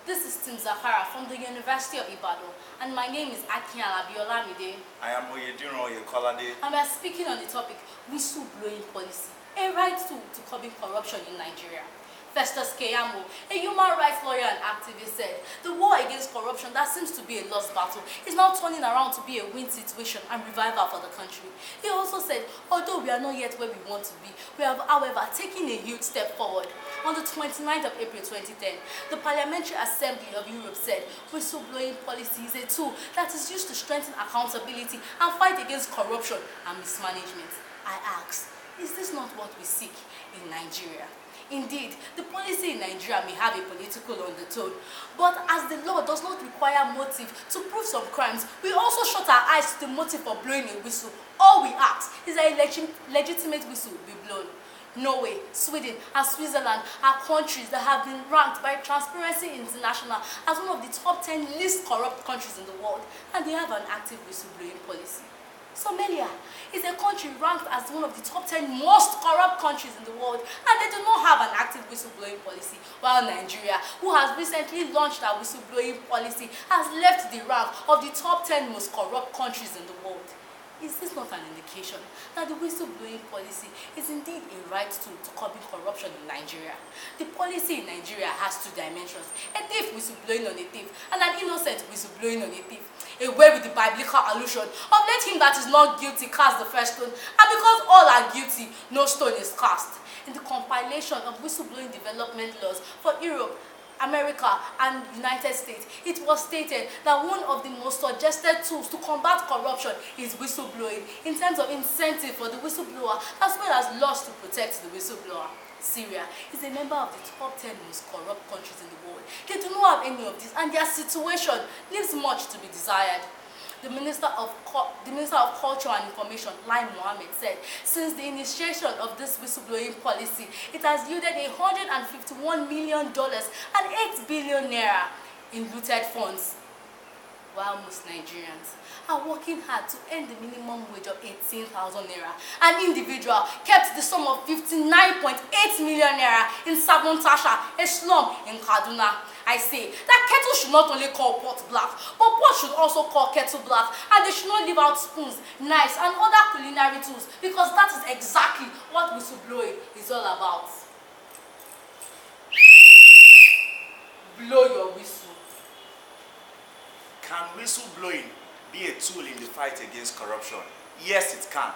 This is Zakara from the University of Ibadan, and my name is Olamide. I am Olamide and Kolade. And we are speaking on the topic whistleblowing policy, a right tool to curb corruption in Nigeria. Festus Keyamo, a human rights lawyer and activist, said the war against corruption that seems to be a lost battle is now turning around to be a win situation and revival for the country. He also said, although we are not yet where we want to be, we have, however, taken a huge step forward. On the 29th of April 2010, the Parliamentary Assembly of Europe said whistleblowing policy is a tool that is used to strengthen accountability and fight against corruption and mismanagement. I ask, is this not what we seek in Nigeria? Indeed, the policy in Nigeria may have a political undertone, but as the law does not require motive to prove some crimes, we also shut our eyes to the motive for blowing a whistle. All we ask is that a legitimate whistle be blown. Norway, Sweden, and Switzerland are countries that have been ranked by Transparency International as one of the top 10 least corrupt countries in the world, and they have an active whistleblowing policy. Somalia is a country ranked as one of the top 10 most corrupt countries in the world, and they do not have an active whistleblowing policy, while Nigeria, who has recently launched a whistleblowing policy, has left the rank of the top 10 most corrupt countries in the world. Is this not an indication that the whistleblowing policy is indeed a right tool to curb corruption in Nigeria? The policy in Nigeria has two dimensions: a thief whistleblowing on a thief, and an innocent whistleblowing on a thief. Away with the biblical allusion of let him that is not guilty cast the first stone, and because all are guilty, no stone is cast. In the compilation of whistleblowing development laws for Europe, America, and United States, it was stated that one of the most suggested tools to combat corruption is whistleblowing, in terms of incentive for the whistleblower as well as laws to protect the whistleblower. Syria is a member of the top 10 most corrupt countries in the world. They do not have any of this, and their situation leaves much to be desired. The Minister of Culture and Information, Lai Mohammed, said since the initiation of this whistleblowing policy, it has yielded $151 million and 8 billion naira in looted funds, while most Nigerians are working hard to earn the minimum wage of 18,000 naira. An individual kept the sum of 59.8 million naira in Sabon Tasha, a slum in Kaduna. I say that kettle should not only call pot black, but pot should also call kettle black, and they should not leave out spoons, knives, and other culinary tools, because that is exactly what whistleblowing is all about. Blow your whistle. Can whistleblowing be a tool in the fight against corruption? Yes, it can.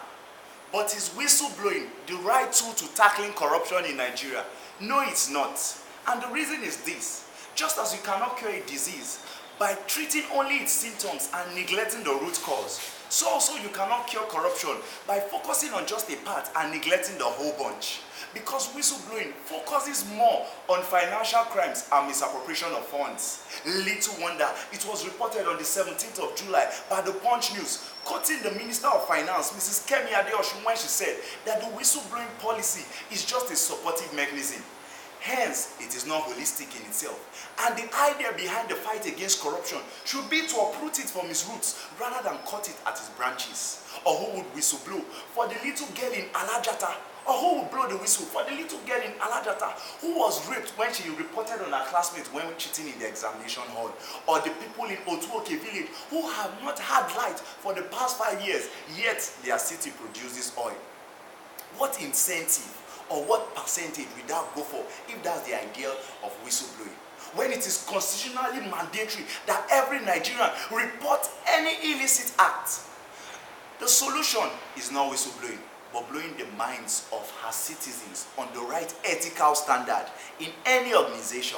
But is whistleblowing the right tool to tackling corruption in Nigeria? No, it's not. And the reason is this: just as you cannot cure a disease by treating only its symptoms and neglecting the root cause, so also you cannot cure corruption by focusing on just a part and neglecting the whole bunch. Because whistleblowing focuses more on financial crimes and misappropriation of funds. Little wonder it was reported on the 17th of July by the Punch News, quoting the Minister of Finance, Mrs. Kemi Adeosun, when she said that the whistleblowing policy is just a supportive mechanism. Hence, it is not holistic in itself. And the idea behind the fight against corruption should be to uproot it from its roots rather than cut it at its branches. Or who would whistleblow for the little girl in Alajata? Or who would blow the whistle for the little girl in Alajata who was raped when she reported on her classmate when cheating in the examination hall? Or the people in Otuoke village who have not had light for the past 5 years, yet their city produces oil? What incentive or what percentage will that go for if that's the ideal of whistleblowing, when it is constitutionally mandatory that every Nigerian report any illicit act? The solution is not whistleblowing, but blowing the minds of her citizens on the right ethical standard in any organization.